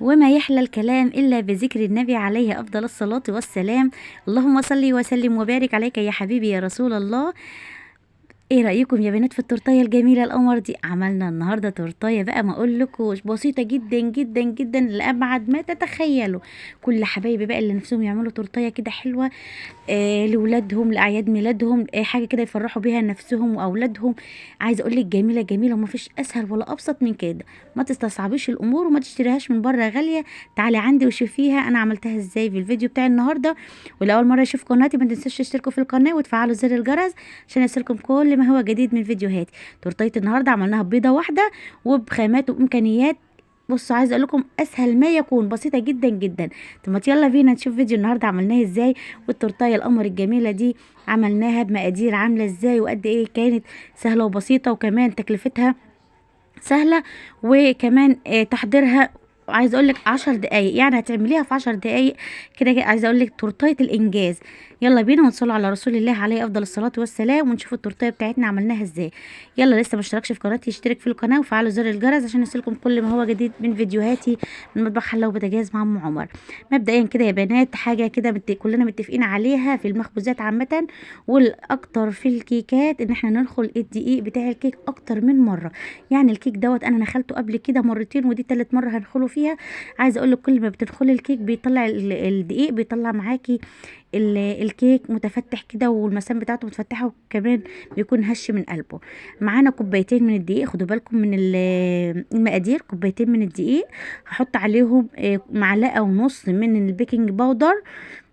وما يحلى الكلام إلا بذكر النبي عليه أفضل الصلاة والسلام. اللهم صل وسلم وبارك عليك يا حبيبي يا رسول الله. ايه رأيكم يا بنات في التورتايه الجميلة القمر دي؟ عملنا النهاردة تورتايه بقى ما اقولكوش، بسيطة جدا جدا جدا لأبعد ما تتخيلوا. كل حبايبي بقى اللي نفسهم يعملوا تورتايه كده حلوة لولادهم، لأعياد ميلادهم، حاجة كده يفرحوا بيها نفسهم وأولادهم. عايزة أقولك جميلة جميلة وما فيش أسهل ولا أبسط من كده. ما تستصعبيش الأمور وما تشتريهاش من بره غالية. تعالي عندي وشوفيها أنا عملتها إزاي في الفيديو بتاعي النهاردة. ولأول مرة يشوف قناتي ما تنسوش تشتركوا في القناة وتفعلوا زر الجرس عشان يصلكم كل ما هو جديد من فيديوهاتي. تورتايه النهاردة عملناها ببيضة واحدة وبخامات وإمكانيات. بصوا عايزه اقول لكم اسهل ما يكون، بسيطه جدا جدا. طب ما يلا بينا نشوف فيديو النهارده عملناها ازاي، والتورتايه القمر الجميله دي عملناها بمقادير عامله ازاي وقد ايه كانت سهله وبسيطه، وكمان تكلفتها سهله، وكمان تحضيرها عايزه اقول لك 10 دقايق، يعني هتعمليها في 10 دقايق كده كده. عايزه اقول لك تورتايه الانجاز. يلا بينا ونصلي على رسول الله عليه افضل الصلاه والسلام ونشوف التورتايه بتاعتنا عملناها ازاي. يلا لسه ما اشتركش في قناتي يشترك في القناه وفعلوا زر الجرس عشان يوصلكم كل ما هو جديد من فيديوهاتي من مطبخ حله وبوتاجاز مع ام عمر. مبدئيا كده يا بنات، حاجه كده كلنا متفقين عليها في المخبوزات عامه والاكتر في الكيكات، ان احنا ندخل الدقيق بتاع الكيك اكتر من مره. يعني الكيك دوت انا نخلته قبل كده مرتين ودي تالت مره هندخله فيها. عايزه اقول لك كل ما بتدخلي الكيك بيطلع الدقيق بيطلع معاكي الكيك متفتح كده، والمسام بتاعته متفتحه، وكمان بيكون هش من قلبه. معانا كوبايتين من الدقيق، خدوا بالكم من المقادير. كوبايتين من الدقيق هحط عليهم معلقه ونص من البيكنج باودر.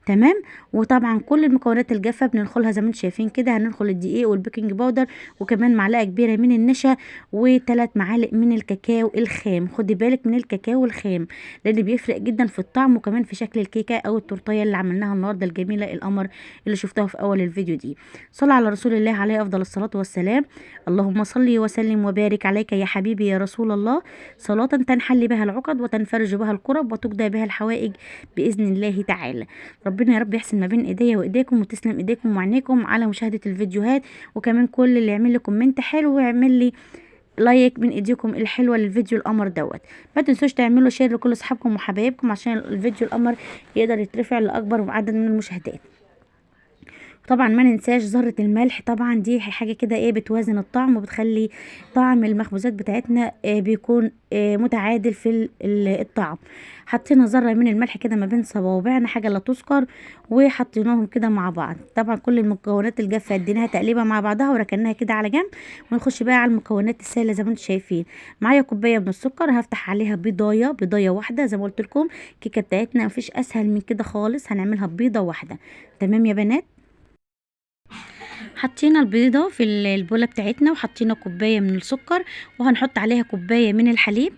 تمام. وطبعا كل المكونات الجافه بندخلها زي ما انتم شايفين كده. هندخل الدقيق والبيكنج باودر وكمان معلقه كبيره من النشا وثلاث معالق من الكاكاو الخام. خدي بالك من الكاكاو الخام لان بيفرق جدا في الطعم وكمان في شكل الكيكه او التورتيه اللي عملناها النهارده الجميله القمر اللي شفتها في اول الفيديو دي. صلى على رسول الله عليه افضل الصلاه والسلام. اللهم صل وسلم وبارك عليك يا حبيبي يا رسول الله، صلاه تنحل بها العقد وتنفرج بها الكرب وتقضى بها الحوائج باذن الله تعالى. ربنا يا رب يحسن ما بين ايديا وايديكم وتسلم ايديكم وعينيكم على مشاهدة الفيديوهات، وكمان كل اللي يعمل لي كومنت حلو ويعمل لي لايك من ايديكم الحلوه للفيديو القمر دوت. ما تنسوش تعملوا شير لكل اصحابكم وحبايبكم عشان الفيديو القمر يقدر يترفع لاكبر عدد من المشاهدات. طبعا ما ننساش ذرة الملح، طبعا دي حاجة كده بتوازن الطعم وبتخلي طعم المخبوزات بتاعتنا بيكون متعادل في الطعم. حطينا ذرة من الملح كده ما بين صوابعنا، حاجة لا تذكر، وحطيناهم كده مع بعض. طبعا كل المكونات الجافة اديناها تقليبة مع بعضها وركناها كده على جنب، ونخش بقى على المكونات السائلة زي ما انتم شايفين. معايا كوباية من السكر، هفتح عليها بيضاية واحدة. زي ما قلت لكم الكيكة بتاعتنا مفيش اسهل من كده خالص، هنعملها ببيضة واحدة. تمام يا بنات. حطينا البيضة في البولة بتاعتنا وحطينا كوباية من السكر وهنحط عليها كوباية من الحليب.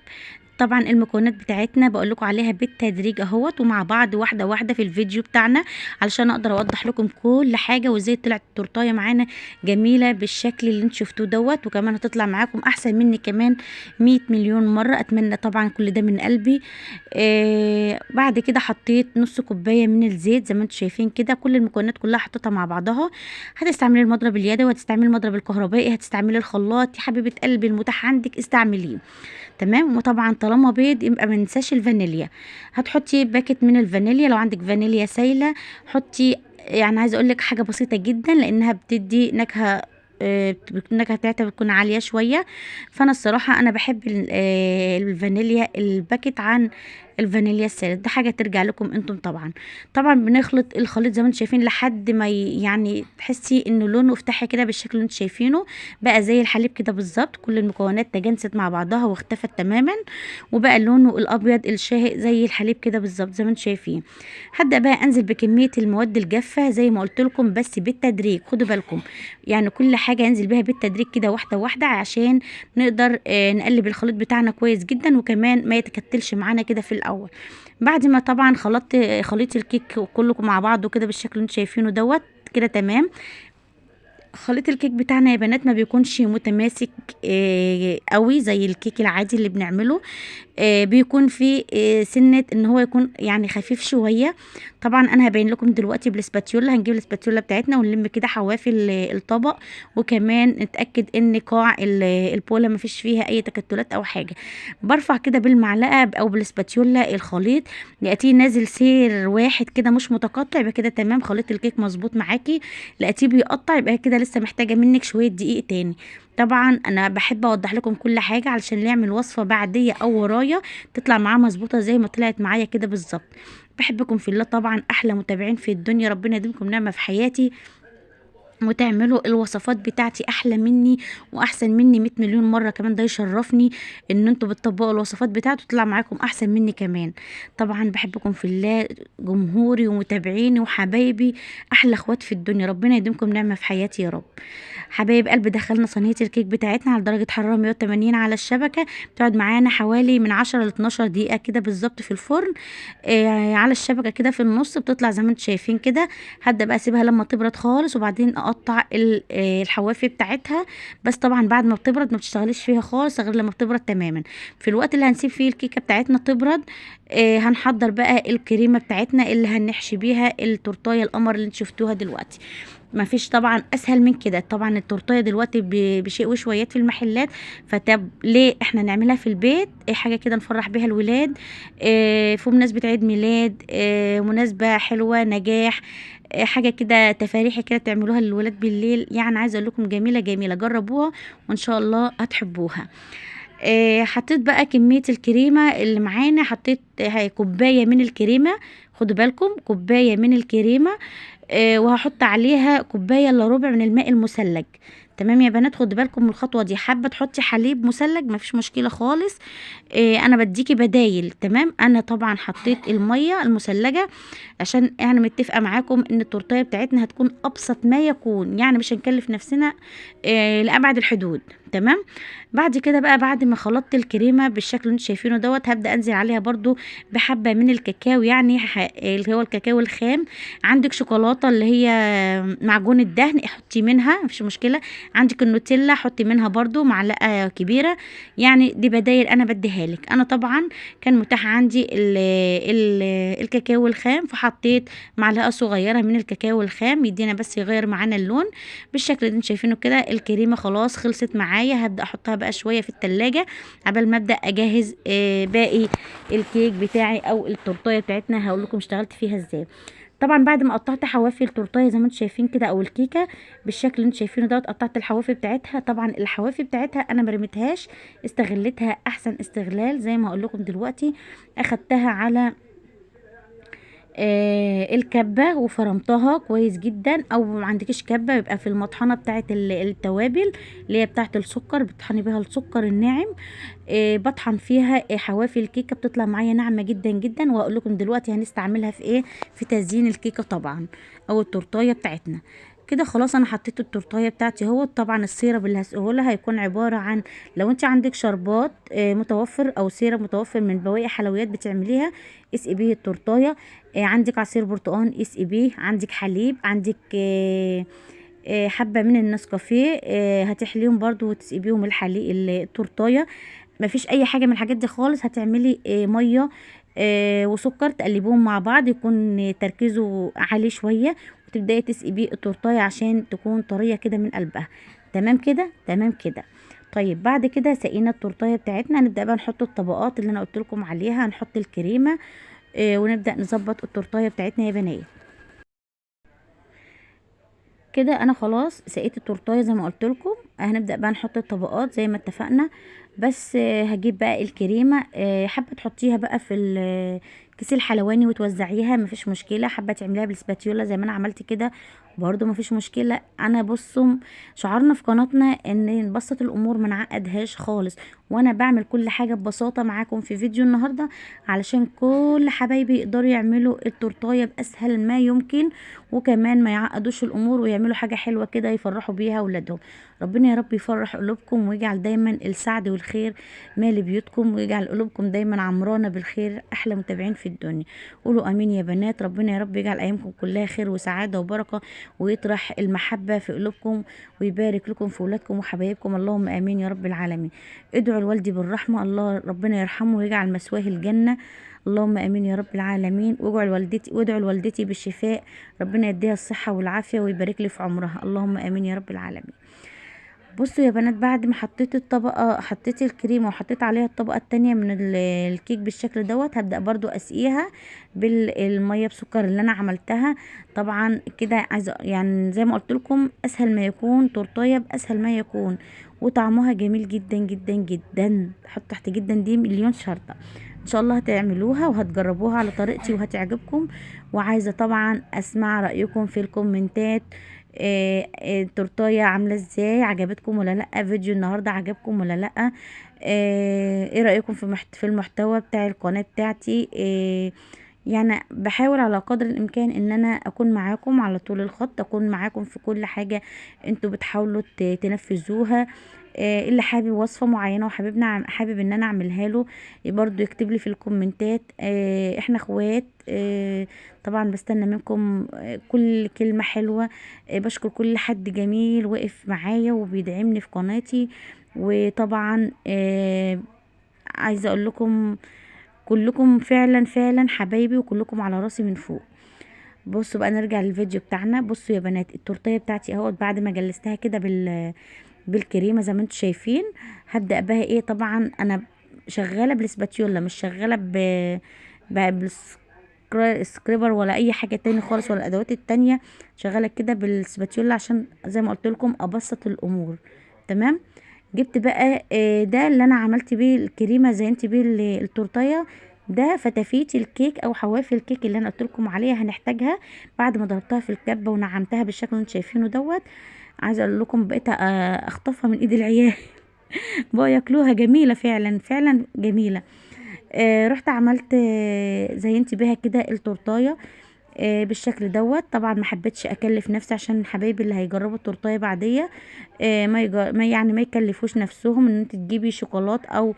طبعا المكونات بتاعتنا بقول لكم عليها بالتدريج اهوت ومع بعض واحده واحده في الفيديو بتاعنا علشان اقدر اوضح لكم كل حاجه وازاي طلعت التورتايه معانا جميله بالشكل اللي انتوا شفتوه دوت، وكمان هتطلع معاكم احسن مني كمان 100 مليون مره. اتمنى طبعا كل ده من قلبي. بعد كده حطيت نص كوبايه من الزيت زي ما انتوا شايفين كده. كل المكونات كلها حطيتها مع بعضها. هتستعملي المضرب اليدوي وهتستعملي المضرب الكهربائي، هتستعملي الخلاط يا حبيبه قلبي المتاح عندك استعمليه. تمام. وطبعا طالما بيض يبقى ما ننساش الفانيليا. هتحطي باكت من الفانيليا لو عندك فانيليا سايله حطي. يعني عايزه اقول لك حاجه بسيطه جدا لانها بتدي نكهه، النكهه بتاعتها بتكون عاليه شويه. فانا الصراحه انا بحب الفانيليا الباكت عن الفانيليا السائل، ده حاجه ترجع لكم انتم طبعا. طبعا بنخلط الخليط زي ما انتم شايفين لحد ما يعني تحسي انه لونه افتحي كده بالشكل اللي انتم شايفينه، بقى زي الحليب كده بالظبط. كل المكونات تجانست مع بعضها واختفت تماما وبقى لونه الابيض الشاهق زي الحليب كده بالظبط زي ما انتم شايفين. هبدا بقى انزل بكميه المواد الجافه زي ما قلت لكم بس بالتدريج، خدوا بالكم. يعني كل حاجه انزل بيها بالتدريج كده واحده واحده عشان نقدر نقلب الخليط بتاعنا كويس جدا وكمان ما يتكتلش معانا كده في الاول. بعد ما طبعا خلطت خليط الكيك كله مع بعضه كده بالشكل اللي انتم شايفينه دوت كده تمام. خليط الكيك بتاعنا يا بنات ما بيكونش متماسك قوي زي الكيك العادي اللي بنعمله. بيكون فيه سنة ان هو يكون يعني خفيف شوية. طبعا انا هبين لكم دلوقتي بالسباتيولا. هنجيب السباتيولا بتاعتنا ونلم كده حواف الطبق، وكمان نتأكد ان قاع البولة ما فيش فيها اي تكتلات او حاجة. برفع كده بالمعلقة او بالسباتيولا الخليط، لقيتيه نازل سير واحد كده مش متقطع، يبقى كده تمام، خليط الكيك مظبوط معاكي. لقيتيه بيقطع، يبقى كده لسه محتاجة منك شوية دقيق تاني. طبعا انا بحب اوضح لكم كل حاجه علشان اللي يعمل وصفه بعديه او ورايا تطلع معاه مظبوطه زي ما طلعت معايا كده بالظبط. بحبكم في الله طبعا، احلى متابعين في الدنيا، ربنا يديمكم نعمه في حياتي، وتعملوا الوصفات بتاعتي احلى مني واحسن مني 100 مليون مره كمان. ده يشرفني ان انتوا بتطبقوا الوصفات بتاعته تطلع معاكم احسن مني كمان. طبعا بحبكم في الله، جمهوري ومتابعيني وحبايبي، احلى اخوات في الدنيا، ربنا يديمكم نعمه في حياتي يا رب. حبايب قلبي، دخلنا صينيه الكيك بتاعتنا على درجه حراره 180 على الشبكه، بتقعد معانا حوالي من 10 ل 12 دقيقه كده بالظبط في الفرن. على الشبكه كده في النص، بتطلع زي ما انتم شايفين كده. هبدا بقى اسيبها لما تبرد خالص، وبعدين اقطع الحوافي بتاعتها. بس طبعا بعد ما بتبرد ما بتشتغليش فيها خالص غير لما بتبرد تماما. في الوقت اللي هنسيب فيه الكيكه بتاعتنا تبرد، هنحضر بقى الكريمه بتاعتنا اللي هنحشي بيها التورتايه القمر اللي انتوا شفتوها دلوقتي. ما فيش طبعا اسهل من كده. طبعا التورتايه دلوقتي بشيء وشويات في المحلات، فطب ليه احنا نعملها في البيت؟ حاجه كده نفرح بيها الولاد، في مناسبه عيد ميلاد، مناسبه حلوه، نجاح، حاجه كده تفاريحي كده تعملوها للولاد بالليل. يعني عايزه اقول لكم جميله جميله، جربوها وان شاء الله هتحبوها. حطيت بقى كميه الكريمه اللي معانا، حطيت كوبايه من الكريمه. خدوا بالكم، كوبايه من الكريمه، وهحط عليها كوبايه الا ربع من الماء المثلج. تمام يا بنات، خدوا بالكم من الخطوه دي. حابه تحطي حليب مثلج مفيش مشكله خالص، انا بديكي بدايل. تمام، انا طبعا حطيت الميه المثلجه عشان انا متفقه معاكم ان التورتيه بتاعتنا هتكون ابسط ما يكون، يعني مش هنكلف نفسنا لابعد الحدود. تمام. بعد كده بقى، بعد ما خلطت الكريمه بالشكل اللي انتوا شايفينه دوت، هبدا انزل عليها برضو بحبه من الكاكاو، يعني اللي هو الكاكاو الخام. عندك شوكولاته اللي هي معجون الدهن، حطي منها مفيش مشكله. عندك النوتيلا، حطي منها برضو معلقه كبيره. يعني دي بدايل انا بديها لك. انا طبعا كان متاح عندي ال الكاكاو الخام، فحطيت معلقه صغيره من الكاكاو الخام، يدينا بس يغير معانا اللون بالشكل اللي انتوا شايفينه كده. الكريمه خلاص خلصت معايا، هبدا احطها بقى شويه في التلاجة قبل ما ابدا اجهز باقي الكيك بتاعي او التورتيه بتاعتنا. هقول لكم اشتغلت فيها ازاي. طبعا بعد ما قطعت حوافي التورتيه زي ما انتم شايفين كده، او الكيكه بالشكل اللي انتم شايفينه دوت، قطعت الحوافي بتاعتها. طبعا الحوافي بتاعتها انا ما رميتهاش، استغلتها احسن استغلال زي ما هقول لكم دلوقتي. اخدتها على الكبة وفرمتها كويس جدا، او ما عندكش كبة يبقى في المطحنة بتاعه التوابل اللي هي بتاعه السكر، بتطحني بيها السكر الناعم. بطحن فيها حوافي الكيكة، بتطلع معايا ناعمة جدا جدا. وهقول لكم دلوقتي هنستعملها في ايه، في تزيين الكيكة طبعا او التورتايه بتاعتنا. كده خلاص انا حطيت التورتايه بتاعتي اهو. طبعا السيرب اللي هسقهولها هيكون عباره عن، لو انت عندك شربات متوفر او سيرب متوفر من بواقي حلويات بتعمليها، اسقي بيه التورتايه. عندك عصير برتقان اسقي بيه، عندك حليب، عندك حبه من النسكافيه هتحليهم برضو وتسقي بيهم الحليب التورتايه. مفيش اي حاجه من الحاجات دي خالص. هتعملي ميه وسكر تقلبوهم مع بعض، يكون تركيزه عالي شويه، وتبداي تسقي بيه التورتايه عشان تكون طريه كده من قلبها. تمام كده، تمام كده. طيب بعد كده سقينا التورتايه بتاعتنا، هنبدا بقى نحط الطبقات اللي انا قلت لكم عليها. هنحط الكريمه ونبدا نظبط التورتايه بتاعتنا يا بنات. كده انا خلاص سقيت التورتايه زي ما قلت لكم. هنبدا بقى نحط الطبقات زي ما اتفقنا. بس هجيب بقى الكريمه، حابه تحطيها بقى في الكيس الحلواني وتوزعيها مفيش مشكله، حابه تعمليها بالسباتيولا زي ما انا عملت كده برضو مفيش مشكله. انا بصوا، شعارنا في قناتنا ان نبسط الامور ما نعقدهاش خالص، وانا بعمل كل حاجه ببساطه معاكم في فيديو النهارده علشان كل حبايبي يقدروا يعملوا التورتايه باسهل ما يمكن، وكمان ما يعقدوش الامور ويعملوا حاجه حلوه كده يفرحوا بيها اولادهم. ربنا يا رب يفرح قلوبكم ويجعل دايما السعد والخير مالي بيوتكم، ويجعل قلوبكم دايما عمرانه بالخير. احلى متابعين في الدنيا. قولوا امين يا بنات. ربنا يا رب يجعل ايامكم كلها خير وسعاده وبركه، ويطرح المحبه في قلوبكم، ويبارك لكم في اولادكم وحبايبكم. اللهم امين يا رب العالمين. ادعوا لوالدي بالرحمه، الله ربنا يرحمه ويجعل مثواه الجنه. اللهم امين يا رب العالمين. وادعوا لوالدتي بالشفاء، ربنا يديها الصحه والعافيه ويبارك لي في عمرها. اللهم امين يا رب العالمين. بصوا يا بنات، بعد ما حطيت الطبقة، حطيت الكريمة وحطيت عليها الطبقة التانية من الكيك بالشكل دوت، هبدأ برضو اسقيها بالمية بسكر اللي انا عملتها. طبعا كده عايزة يعني زي ما قلت لكم اسهل ما يكون، تورتايه باسهل ما يكون، وطعمها جميل جدا جدا جدا. حط تحت جدا دي مليون شرطة. ان شاء الله هتعملوها وهتجربوها على طريقتي وهتعجبكم. وعايزة طبعا اسمع رأيكم في الكومنتات. التورتايه عامله ازاي؟ عجبتكم ولا لا؟ فيديو النهارده عجبكم ولا لا؟ ايه رايكم في المحتوى بتاع القناه بتاعتي؟ يعني بحاول على قدر الامكان ان انا اكون معاكم على طول الخط، اكون معاكم في كل حاجه انتوا بتحاولوا تنفذوها. اللي حابب وصفه معينه وحاببنا حابب ان انا اعملها له، برضو يكتب لي في الكومنتات. احنا اخوات. طبعا بستنى منكم كل كلمه حلوه. بشكر كل حد جميل وقف معايا وبيدعمني في قناتي. وطبعا عايزه اقول لكم كلكم فعلا فعلا حبايبي، وكلكم على راسي من فوق. بصوا بقى نرجع للفيديو بتاعنا. بصوا يا بنات، التورتيه بتاعتي اهوت بعد ما جلستها كده بالكريمه زي ما انتم شايفين. هبدا بها ايه؟ طبعا انا شغاله بالسباتيولا، مش شغاله بالسكريبر ولا اي حاجه تاني خالص، ولا الادوات التانية. شغاله كده بالسباتيولا عشان زي ما قلت لكم ابسط الامور. تمام. جبت بقى ده اللي انا عملت بيه الكريمه، زينت بيه التورتيه. ده فتافيت الكيك او حواف الكيك اللي انا قلت لكم عليها هنحتاجها بعد ما ضربتها في الكبه ونعمتها بالشكل اللي انتم شايفينه دوت. عايزه اقول لكم بقيت اخطفها من ايد العيال بقوا ياكلوها، جميله فعلا فعلا جميله. رحت عملت زينت بيها كده التورتايه بالشكل دوت. طبعا ما حبيتش اكلف نفسي عشان حبايبي اللي هيجربوا التورتايه بعديه ما يعني ما يكلفوش نفسهم ان انت تجيبي شوكولاته او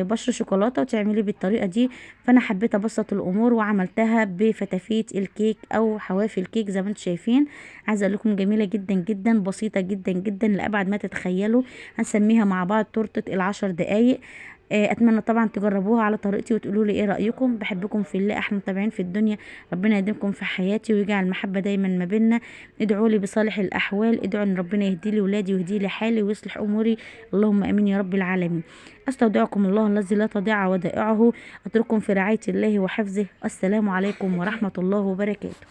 بشر شوكولاته وتعملي بالطريقه دي. فانا حبيت ابسط الامور وعملتها بفتافيت الكيك او حواف الكيك زي ما انتم شايفين. عايزه اقول لكم جميله جدا جدا، بسيطه جدا جدا لابعد ما تتخيلوا. هنسميها مع بعض تورته ال10 دقايق. اتمنى طبعا تجربوها على طريقتي وتقولوا لي ايه رايكم. بحبكم في الله، احنا متابعين في الدنيا. ربنا يديمكم في حياتي ويجعل المحبه دايما ما بيننا. ادعوا لي بصالح الاحوال، ادعوا ان ربنا يهدي لي ولادي ويهدي لي حالي ويصلح اموري. اللهم امين يا رب العالمين. استودعكم الله الذي لا تضيع ودائعه. اترككم في رعايه الله وحفظه. السلام عليكم ورحمه الله وبركاته.